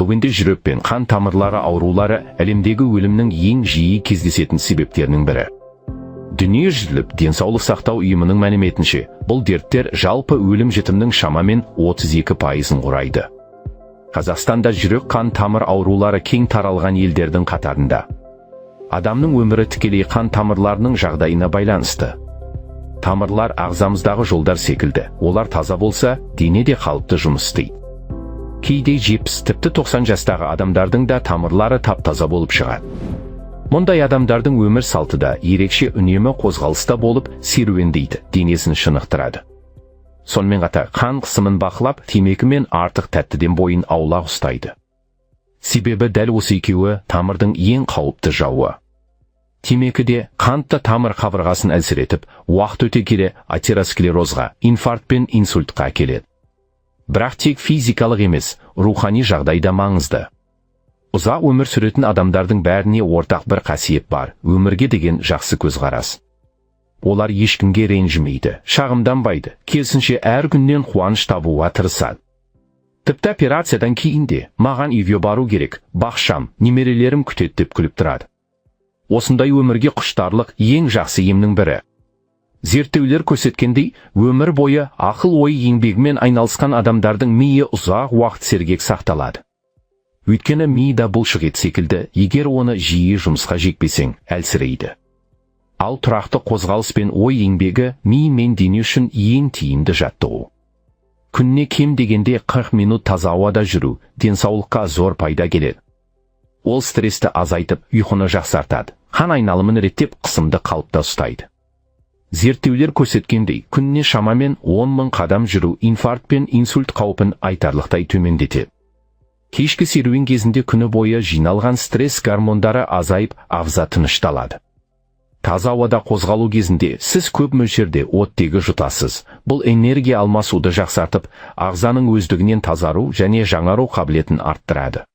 Бүгінде жүрек пен қан тамырлары аурулары әлемдегі өлімнің ең жиі кездесетін себептерінің бірі. Дүниежүзілік денсаулық сақтау ұйымының мәліметінше, бұл дерттер жалпы өлім-жітімнің шамамен 32%-ын құрайды. Қазақстанда жүрек қан тамыр аурулары кең таралған елдердің қатарында. Адамның өмірі тікелей қан тамырларының жағдайына байланысты. Тамырлар ағзамыздағы жолдар секілді, олар таза болса, дене де қалыпты жұмыс істейді. Кейде 70 тіпті 90 жастағы адамдардың да тамырлары тап-таза болып шығады. Мұндай адамдардың өмір салты да ерекше үнемі қозғалыста болып, серуендейді, денесін шынықтырады. Сонымен қатар қан қысымын бақылап, темекі мен артық тәттіден бойын аулақ ұстайды. Себебі дәл осы екеуі тамырдың ең қауіпті жауы. Темекіде қантты тамыр қабырғасын әлсіретіп, уақыт өте келе атеросклерозға, инфаркт пен инсультқа әкеледі. Бірақ тек физикалық емес, рухани жағдайда маңызды. Ұзақ өмір сүретін адамдардың бәріне ортақ бір қасиет бар, өмірге деген жақсы көзқарас. Олар ешкімге ренжімейді, шағымданбайды, керісінше әр күннен қуаныш табуға тырысады. Тіпті операциядан кейін де, маған үйге бару керек, бақшам, немерелерім күтеді деп күліп тұрады. Осындай өмірге құштарлық ең жақсы емнің бірі. Зерттеулер көрсеткендей, өмір бойы ақыл-ой еңбегімен айналысқан адамдардың миы ұзақ уақыт сергек сақталады. Өйткені мида бұлшық ет секілді, егер оны жиі жұмысқа жекпесең, әлсірейді. Ал тұрақты қозғалыс пен ой еңбегі ми мен дене үшін ең тиімді жаттығу. Күніне кем дегенде 40 минут таза ауада жүру денсаулыққа зор пайда келеді. Ол стрессті азайтып, ұйқыны жақсартады, қан айналымын реттеп, қысымды қалыпта ұстайды. Зерттеулер көрсеткендей, күніне шамамен 10 000 қадам жүру инфаркт пен инсульт қаупін айтарлықтай төмендетеді. Кешкі серуен кезінде күні бойы жиналған стресс гормондары азайып, ағза тынышталады. Таза ауада қозғалу кезінде сіз көп мөлшерде оттегі жұтасыз. Бұл энергия алмасуды жақсартып, ағзаның өздігінен тазару және жаңару қабілетін арттырады.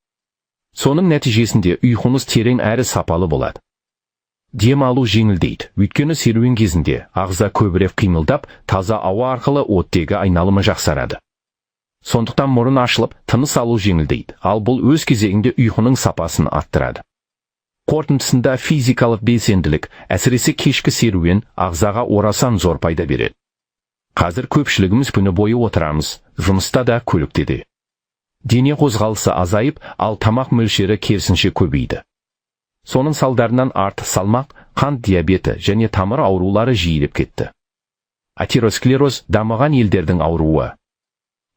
Соның нәтижесінде ұйқыңыз терең әрі сапалы болады. Дем алу жеңілдейді, өйткені серуен кезінде ағза көбірек қимылдап, таза ауа арқылы оттегі айналымы жақсарады. Сондықтан мұрын ашылып, тыныс алу жеңілдейді, ал бұл өз кезегінде ұйқының сапасын арттырады. Қорытындысында физикалық белсенділік, әсіресе кешкі серуен, ағзаға орасан зор пайда береді. Қазір көпшілігіміз күні бойы отырамыз, жұмыста да, көлікте де. Дене қозғалысы азайып, ал тамақ мөлшері керісінше көбейді. Соның салдарынан артық салмақ, қант диабеті және тамыр аурулары жиілеп кетті. Атеросклероз дамыған елдердің ауруы.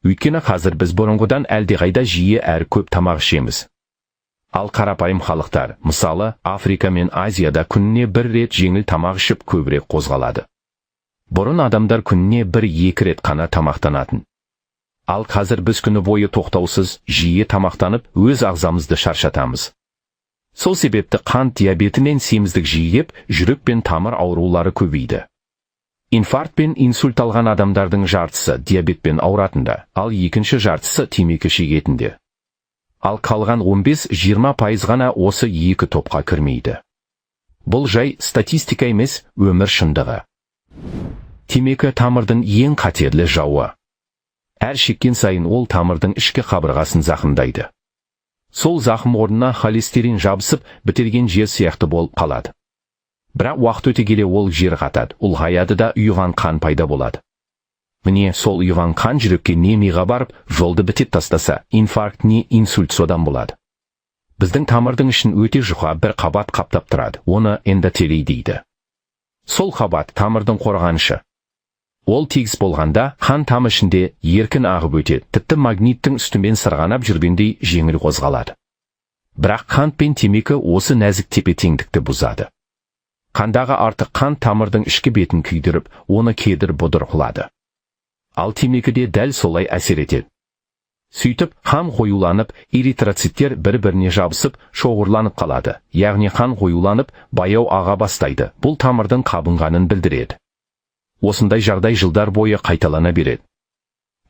Өйткені қазір біз бұрынғыдан әлдеқайда жиі әрі көп тамақ ішеміз. Ал қарапайым халықтар, мысалы, Африка мен Азияда күніне бір рет жеңіл тамақ ішіп көбірек қозғалады. Бұрын адамдар күніне 1-2 рет қана тамақтанатын. Ал қазір біз күні бойы тоқтаусыз, жиі тамақтанып, өз ағзамызды шаршатамыз. Сол себепті қант диабеті мен семіздік жиілеп, жүрек пен тамыр аурулары көбейді. Инфаркт пен инсульт алған адамдардың жартысы диабетпен ауыратында, ал екінші жартысы темекі шегетінде. Ал қалған 15-20% ғана осы екі топқа кірмейді. Бұл жай статистика емес, өмір шындығы. Темекі тамырдың ең қатерлі жауы. Әр шеккен сайын ол тамырдың ішкі қабырғасын зақымдайды. Сол зақым орнына холестерин жабысып, бітелген жер сияқты болып қалады. Бірақ уақыт өте келе ол жер қатады, ұлғаяды да ұйыған қан пайда болады. Міне сол ұйыған қан жүрекке не миға барып, жолды бітеп тастаса, инфаркт не инсульт содан болады. Біздің тамырдың ішін өте жұқа бір қабат қаптап тұрады, оны эндотелий дейді. Сол қабат тамырдың қорғанышы. Ол тегіс болғанда, қан тамыр ішінде еркін ағып өтеді, тіпті магниттің үстімен сырғанап жүргендей жеңіл қозғалады. Бірақ қант пен темекі осы нәзік тепе-теңдікті бұзады. Қандағы артық қан тамырдың ішкі бетін күйдіріп, оны кедір-бұдыр қылады. Ал темекіде дәл солай әсер етеді. Сөйтіп, қан қоюланып, эритроциттер бір-біріне жабысып, шоғырланып қалады. Яғни қан қоюланып, баяу аға бастайды. Бұл тамырдың қабынғанын білдіреді. Осындай жағдай жылдар бойы қайталана береді.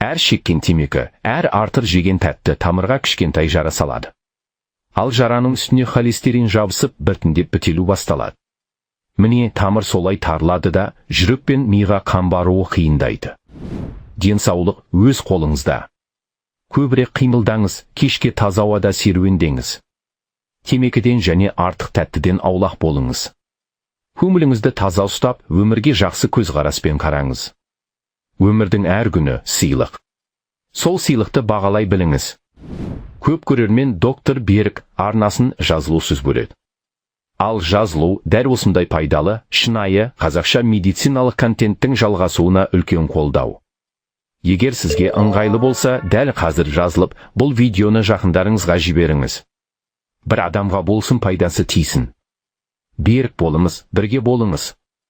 Әр шеккен темекі, әр артық жеген тәтті тамырға кішкентай жара салады. Ал жараның үстіне холестерин жабысып, біртіндеп бітелу басталады. Міне тамыр солай тарылады да, жүрек пен миға қан баруы қиындайды. Денсаулық өз қолыңызда. Көбірек қимылдаңыз, кешке таза ауада серуендеңіз. Темекіден және артық тәттіден аулақ болыңыз. Көңіліңізді таза ұстап, өмірге жақсы көзқараспен қараңыз. Өмірдің әр күні сыйлық. Сол сыйлықты бағалай біліңіз. Көп көрермен доктор Берік арнасын жазылусыз бөледі. Ал жазылу дәл осындай пайдалы, шынайы, қазақша медициналық контенттің жалғасуына үлкен қолдау. Егер сізге ыңғайлы болса, дәл қазір жазылып, бұл видеоны жақындарыңызға жіберіңіз. Бір адамға болсын пайдасы тисін. Берік болыңыз, бірге болыңыз.